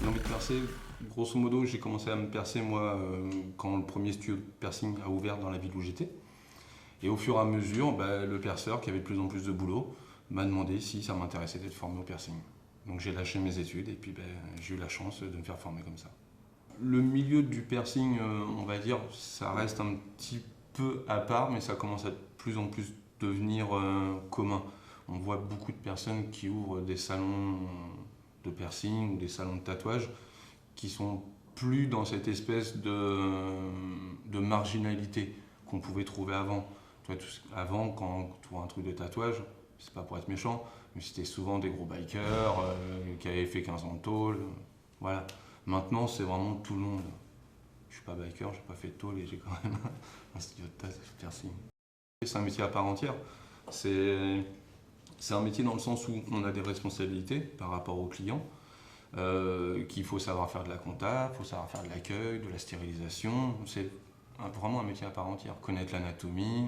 L'envie de percer, grosso modo, j'ai commencé à me percer moi quand le premier studio de piercing a ouvert dans la ville où j'étais. Et au fur et à mesure, le perceur, qui avait de plus en plus de boulot, m'a demandé si ça m'intéressait d'être formé au piercing. Donc j'ai lâché mes études et puis j'ai eu la chance de me faire former comme ça. Le milieu du piercing, on va dire, ça reste un petit peu à part, mais ça commence à de plus en plus devenir commun. On voit beaucoup de personnes qui ouvrent des salons de piercing ou des salons de tatouage qui sont plus dans cette espèce de marginalité qu'on pouvait trouver avant. Avant, quand tu vois un truc de tatouage, c'est pas pour être méchant, mais c'était souvent des gros bikers qui avaient fait 15 ans de tôle. Voilà. Maintenant, c'est vraiment tout le monde. Je suis pas biker, j'ai pas fait de tôle et j'ai quand même un studio de piercing. C'est un métier à part entière. C'est un métier dans le sens où on a des responsabilités par rapport aux clients, qu'il faut savoir faire de la compta, il faut savoir faire de l'accueil, de la stérilisation. C'est vraiment un métier à part entière. Connaître l'anatomie,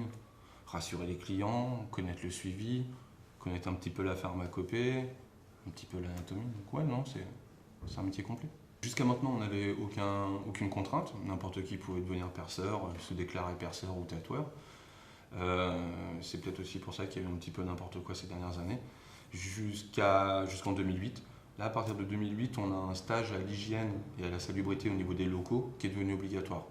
rassurer les clients, connaître le suivi, connaître un petit peu la pharmacopée, un petit peu l'anatomie. Donc ouais, non, c'est un métier complet. Jusqu'à maintenant, on n'avait aucune contrainte. N'importe qui pouvait devenir perceur, se déclarer perceur ou tatoueur. C'est peut-être aussi pour ça qu'il y a eu un petit peu n'importe quoi ces dernières années. Jusqu'en 2008. Là, à partir de 2008, on a un stage à l'hygiène et à la salubrité au niveau des locaux qui est devenu obligatoire.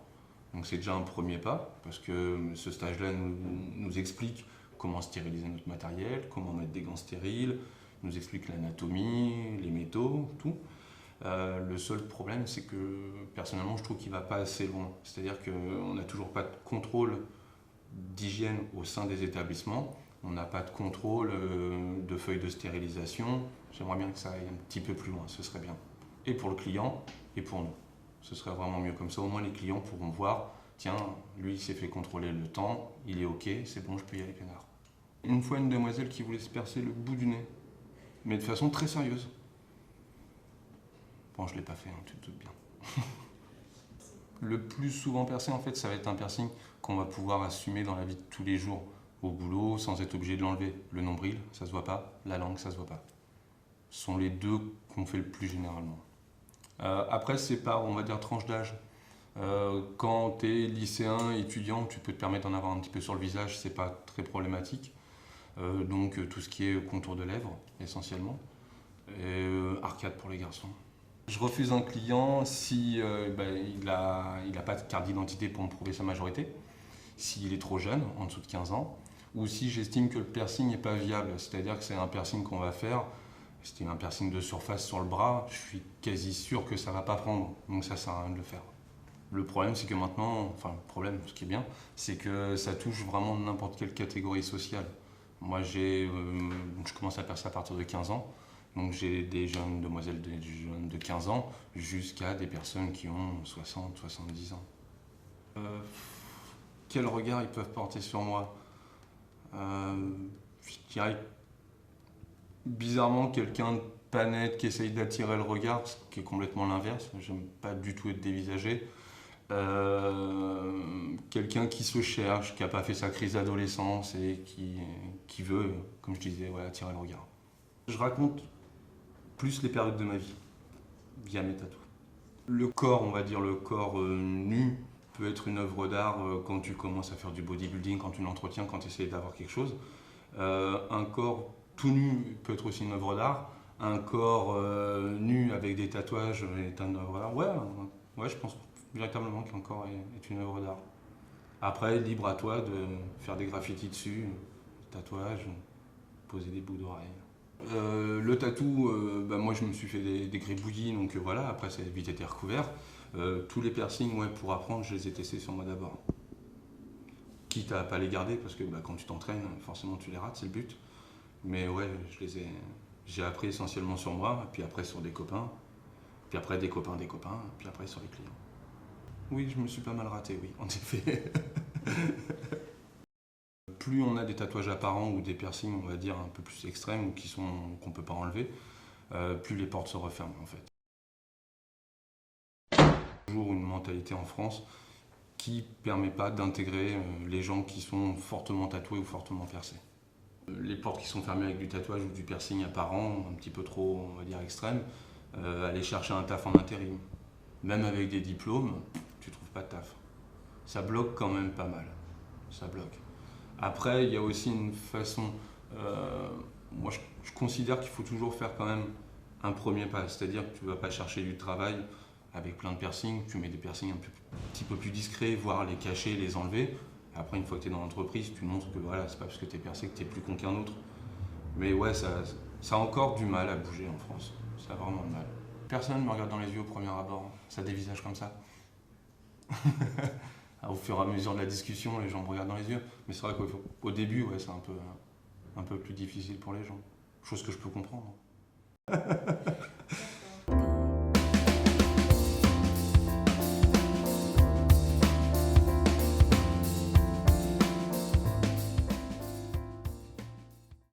Donc c'est déjà un premier pas, parce que ce stage-là nous explique comment stériliser notre matériel, comment mettre des gants stériles, nous explique l'anatomie, les métaux, tout. Le seul problème, c'est que personnellement, je trouve qu'il ne va pas assez loin. C'est-à-dire qu'on n'a toujours pas de contrôle d'hygiène au sein des établissements. On n'a pas de contrôle de feuilles de stérilisation. J'aimerais bien que ça aille un petit peu plus loin, ce serait bien. Et pour le client, et pour nous. Ce serait vraiment mieux. Comme ça, au moins, les clients pourront voir, tiens, lui, il s'est fait contrôler le temps, il est OK, c'est bon, je peux y aller peinard. Une fois, une demoiselle qui voulait se percer le bout du nez, mais de façon très sérieuse. Bon, je ne l'ai pas fait, hein, tu te doutes bien. Le plus souvent percé, en fait, ça va être un piercing qu'on va pouvoir assumer dans la vie de tous les jours, au boulot, sans être obligé de l'enlever. Le nombril, ça se voit pas, la langue, ça se voit pas. Ce sont les deux qu'on fait le plus généralement. Après, c'est par, on va dire, tranche d'âge. Quand tu es lycéen, étudiant, tu peux te permettre d'en avoir un petit peu sur le visage, c'est pas très problématique. Donc tout ce qui est contour de lèvres, essentiellement. Et arcade pour les garçons. Je refuse un client si il a pas de carte d'identité pour me prouver sa majorité, s'il est trop jeune, en dessous de 15 ans, ou si j'estime que le piercing n'est pas viable, c'est-à-dire que c'est un piercing qu'on va faire, c'est un piercing de surface sur le bras, je suis quasi sûr que ça ne va pas prendre, donc ça sert à rien de le faire. Le problème, c'est que maintenant, enfin le problème, ce qui est bien, c'est que ça touche vraiment n'importe quelle catégorie sociale. Moi, je commence à percer à partir de 15 ans. Donc j'ai des jeunes demoiselles, des jeunes de 15 ans, jusqu'à des personnes qui ont 60, 70 ans. Quel regard ils peuvent porter sur moi? Je dirais bizarrement quelqu'un de pas net qui essaye d'attirer le regard, ce qui est complètement l'inverse. J'aime pas du tout être dévisagé. Quelqu'un qui se cherche, qui n'a pas fait sa crise d'adolescence et qui veut, comme je disais, ouais, attirer le regard. Je raconte plus les périodes de ma vie via mes tatous. Le corps, on va dire le corps nu, peut être une œuvre d'art quand tu commences à faire du bodybuilding, quand tu l'entretiens, quand tu essayes d'avoir quelque chose. Un corps tout nu peut être aussi une œuvre d'art. Un corps nu avec des tatouages est une œuvre d'art. Ouais, je pense véritablement qu'un corps est une œuvre d'art. Après, libre à toi de faire des graffitis dessus, tatouages, poser des bouts d'oreilles. Le tatou, moi je me suis fait des gribouillis, donc voilà, après ça a vite été recouvert. Tous les piercings, ouais, pour apprendre, je les ai testés sur moi d'abord. Quitte à pas les garder, parce que quand tu t'entraînes, forcément tu les rates, c'est le but. Mais ouais, j'ai appris essentiellement sur moi, puis après sur des copains, puis après des copains, puis après sur les clients. Oui, je me suis pas mal raté, oui, en effet. Plus on a des tatouages apparents ou des piercings, on va dire, un peu plus extrêmes ou qu'on ne peut pas enlever, plus les portes se referment en fait. Toujours une mentalité en France qui ne permet pas d'intégrer les gens qui sont fortement tatoués ou fortement percés. Les portes qui sont fermées avec du tatouage ou du piercing apparent, un petit peu trop, on va dire, extrême, aller chercher un taf en intérim. Même avec des diplômes, tu trouves pas de taf. Ça bloque quand même pas mal. Ça bloque. Après, il y a aussi une façon. Moi, je considère qu'il faut toujours faire quand même un premier pas. C'est-à-dire que tu ne vas pas chercher du travail avec plein de piercings. Tu mets des piercings un petit peu plus discrets, voire les cacher, les enlever. Après, une fois que tu es dans l'entreprise, tu montres que voilà, c'est pas parce que tu es percé que tu es plus con qu'un autre. Mais ouais, ça a encore du mal à bouger en France. Ça a vraiment de mal. Personne ne me regarde dans les yeux au premier abord. Ça dévisage comme ça. Au fur et à mesure de la discussion, les gens me regardent dans les yeux. Mais c'est vrai qu'au début, ouais, c'est un peu plus difficile pour les gens. Chose que je peux comprendre.